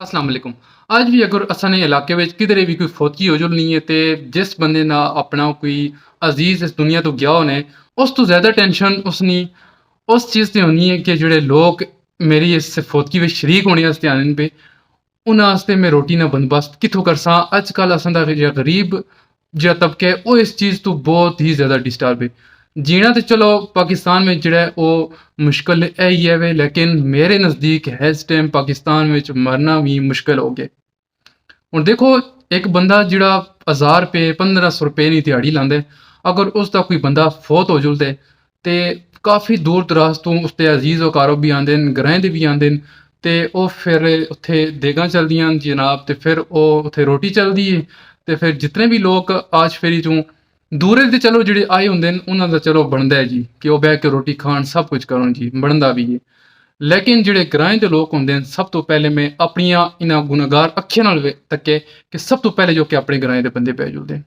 अस्सलाम वालेकुम। आज भी अगर असां इलाके में किधरे भी कोई फौजी हो जुल नहीं है तो जिस बंदे ना अपना कोई अजीज इस दुनिया तो गया होने उस तो ज़्यादा टेंशन उसनी उस चीज़ ते होनी है कि जेह्ड़े लोग मेरी इस फौतगी विच शरीक होने आस्ते आने पे उन्हां आस्ते मैं रोटी ना बंदोबस्त कित्थों करसां। अजकल असां दा जेह्ड़ा गरीब जेह्ड़ा तबका है ओह् इस चीज़ तो बहुत ही ज़्यादा डिस्टर्ब है। जीना तो चलो पाकिस्तान में जेह्ड़ा है ओह् मुश्किल है ही है वे, लेकिन मेरे नज़दीक है इस टाइम पाकिस्तान विच मरना भी मुश्किल हो गया। ਹੁਣ देखो एक बंदा ਜਿਹੜਾ 1000 रुपए 1500 रुपए ਦੀ ਦਿਹਾੜੀ ਲਾਂਦਾ ਹੈ, ਅਗਰ ਉਸ ਦਾ ਕੋਈ ਬੰਦਾ ਫੌਤ ਹੋ ਜੁਲਦਾ ਤੇ ਕਾਫੀ ਦੂਰ ਦਰਾਜ਼ ਤੋਂ ਉਸਤੇ ਅਜ਼ੀਜ਼ ਵਕਾਰੋ ਵੀ ਆਉਂਦੇ ਨੇ, ਗਰਾਂ ਦੇ ਵੀ ਆਉਂਦੇ ਨੇ ਤੇ ਉਹ ਫਿਰ ਉੱਥੇ ਦੇਗਾਂ ਚਲਦੀਆਂ ਜਨਾਬ ਤੇ ਫਿਰ ਉਹ ਉੱਥੇ ਰੋਟੀ ਚੱਲਦੀ ਹੈ ਤੇ ਫਿਰ ਜਿਤਨੇ ਵੀ ਲੋਕ ਆਸ਼ ਫੇਰੀ ਚੋਂ ਦੂਰੇ ਦੇ ਚਲੋ ਜਿਹੜੇ ਆਏ ਹੁੰਦੇ ਨੇ ਉਹਨਾਂ ਦਾ ਚਲੋ ਬਣਦਾ ਹੈ ਜੀ ਕਿ ਉਹ ਬਹਿ ਕੇ ਰੋਟੀ ਖਾਣ ਸਭ ਕੁਝ ਕਰਨ ਜੀ ਬਣਦਾ ਵੀ ਹੈ। लेकिन ਜਿਹੜੇ ਗਰਾਂ ਦੇ ਲੋਕ ਹੁੰਦੇ ਨੇ ਸਭ ਤੋਂ ਪਹਿਲੇ ਮੈਂ ਆਪਣੀਆਂ ਇਹਨਾਂ ਗੁਨਾਹਗਾਰ ਅੱਖਾਂ ਨਾਲ ਤੱਕੇ ਕਿ ਸਭ ਤੋਂ ਪਹਿਲੇ ਜੋ ਕਿ ਆਪਣੇ ਗਰਾਂ ਦੇ ਬੰਦੇ ਪੈ ਜੁਲਦੇ ਨੇ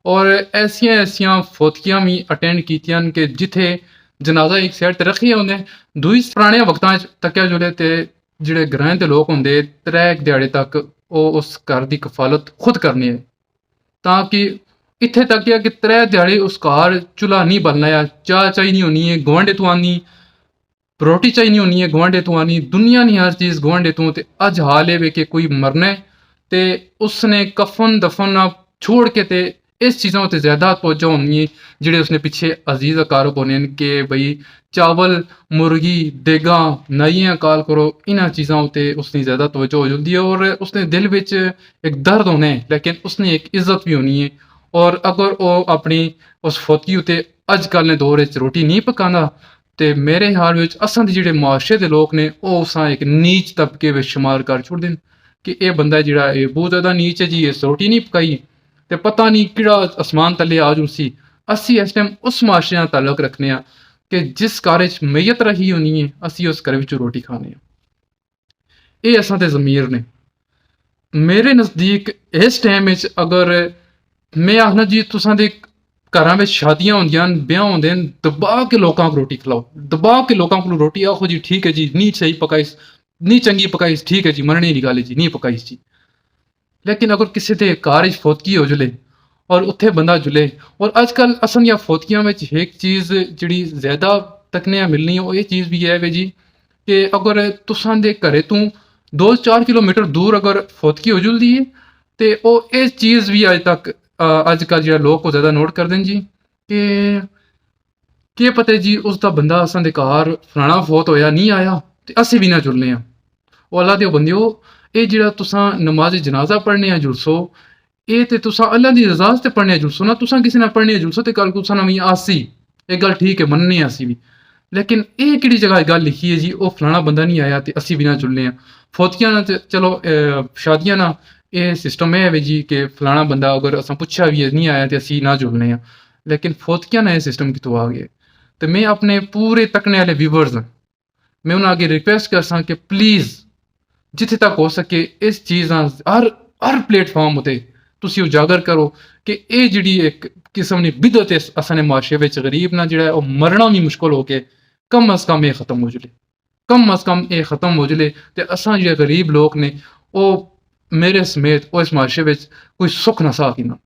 ਔਰ ਐਸੀਆਂ ਐਸੀਆਂ ਫੌਤਕੀਆਂ ਵੀ ਅਟੈਂਡ ਕੀਤੀਆਂ ਕਿ ਜਿੱਥੇ ਜਨਾਜ਼ਾ ਇੱਕ ਸਾਈਡ ਤੇ ਰੱਖਿਆ ਹੁੰਦੇ ਦੂਈ ਪੁਰਾਣੇ ਵਕਤਾਂ 'ਚ ਤੱਕਿਆ ਜੁਲੇ ਤੇ ਜਿਹੜੇ ਗਰਾਂ ਦੇ ਲੋਕ ਹੁੰਦੇ ਤਰੇ ਦਿਹਾੜੇ ਤੱਕ ਉਹ ਉਸ ਘਰ ਦੀ ਕਫਾਲਤ ਖੁਦ ਕਰਨੀ ਹੈ ਤਾਂ ਕਿ ਇੱਥੇ ਤੱਕ ਕਿ ਤਰੇ ਦਿਹਾੜੇ ਉਸ ਘਰ ਚੁੱਲ੍ਹਾ ਨਹੀਂ ਬਲਣਾ ਆ ਚਾਹ ਚਾਹੀ ਨਹੀਂ ਹੋਣੀ ਹੈ ਗੁਆਂਢੇ ਤੋਂ ਆਨੀ रोटी चाहिए होनी है गुआंढे तो आनी दुनिया नहीं हर चीज़ गुआंढे तो अज हाल है वे कि कोई मरना है तो उसने कफन दफन छोड़ के ते इस चीज़ों पर ज़्यादा तवज्जो होनी है जेह्ड़े उसने पिछे अजीज़ कारक होने कि बई चावल मुर्गी देगा नाइयां काल करो इन्हां चीज़ों पर उसने ज़्यादा तवज्जो हो जाती है और उसने दिल विच एक दर्द होना है लेकिन उसने एक इज्जत भी होनी है। और अगर वो अपनी उस फौतगी उत्ते अजकल ने दौर रोटी नहीं पकाना ਤੇ ਮੇਰੇ ਹਾਲ ਵਿੱਚ ਅਸਾਂ ਦੇ ਜਿਹੜੇ ਮੁਆਸ਼ਰੇ ਦੇ ਲੋਕ ਨੇ ਉਹ ਉਸਾਂ ਇੱਕ ਨੀਚ ਤਬਕੇ ਵਿੱਚ ਸ਼ੁਮਾਰ ਕਰ ਛੁੱਟਦੇ ਨੇ ਕਿ ਇਹ ਬੰਦਾ ਜਿਹੜਾ ਇਹ ਬਹੁਤ ਜ਼ਿਆਦਾ ਨੀਚ ਹੈ ਜੀ ਇਸ ਰੋਟੀ ਨਹੀਂ ਪਕਾਈ ਤੇ ਪਤਾ ਨਹੀਂ ਕਿਹੜਾ ਅਸਮਾਨ ਥੱਲੇ ਆ ਜੂ ਸੀ। ਅਸੀਂ ਇਸ ਟਾਈਮ ਉਸ ਮੁਆਸ਼ਰੇ ਨਾਲ ਤਾਲੁਕ ਰੱਖਨੇ ਆ ਕਿ ਜਿਸ ਘਰ ਵਿੱਚ ਮਈਤ ਰਹੀ ਹੋਣੀ ਹੈ ਅਸੀਂ ਉਸ ਘਰ ਵਿੱਚ ਰੋਟੀ ਖਾਣੇ ਆ। ਇਹ ਅਸਾਂ ਤੇ ਜ਼ਮੀਰ ਨੇ। ਮੇਰੇ ਨਜ਼ਦੀਕ ਇਸ ਟਾਈਮ ਵਿੱਚ ਅਗਰ ਮੈਂ ਆਖਣਾ ਜੀ ਤੁਸਾਂ ਦੇ घरों में शादियां होंदियां ब्याह होंदे दबा के लोगों को रोटी खिलाओ दबा के लोगों को रोटी आखो जी ठीक है जी नहीं सही पकाईस नहीं चंगी पकाईस ठीक है जी मरने की गल है जी नहीं पकाईस जी। लेकिन अगर किसी के घर फौतगी हो जुले और उत्थे बंदा जुले और अजकल असन या फौतगियां में एक चीज़ जी ज़्यादा तकने मिलनी है वो ये चीज़ भी है वे जी कि अगर तुसां दे घरे तू 2-4 किलोमीटर दूर अगर फौतगी हो जुलदी है तो वो इस चीज़ भी अज तक अजकल जो लोग को ज़्यादा नोट कर दें जी कि पता जी उसका बंदा असां दे घर फलाना फौत होया नहीं आया तो असी भी ना जुलने वो अल्लाह दे बंदे ये जेह्ड़ा तुसां नमाज जनाजा पढ़ने जुलसो ये तो तुसां अल्लाह दी रज़ा ते पढ़ने जुलसो ना तुसां किसी ने पढ़ने जुलसो तो कल तुसां नवीं आसी ये गल ठीक है मनने असी भी लेकिन ये किहड़ी जगह गल लिखी है जी वो फलाना बंदा नहीं आया तो असी भी ना जुलने फौतगियां ना चलो शादियां ना ये सिस्टम है जी कि फलाना बंदा अगर अस पुछा भी नहीं आया तो असी ना जुड़ने लेकिन फौतगियां ना यह सिस्टम कितों आ गया। तो मैं अपने पूरे तकने वाले व्यूवर्स मैं उन्हें अगे रिक्वेस्ट कर सा कि प्लीज़ जिथे तक हो सके इस चीज़ हर प्लेटफॉर्म उत्ते तुसी उजागर करो कि ये जी एक किस्म की बिदत असाने मुआशरे में गरीब ना जो मरना भी मुश्किल हो के कम अज़ कम ये ख़त्म हो जुले कम अज़ कम ये ख़त्म हो जुले तो असा जो गरीब लोग ने वो मेरे समेत उस मुआशरे में कोई सुख ना सा कि ना।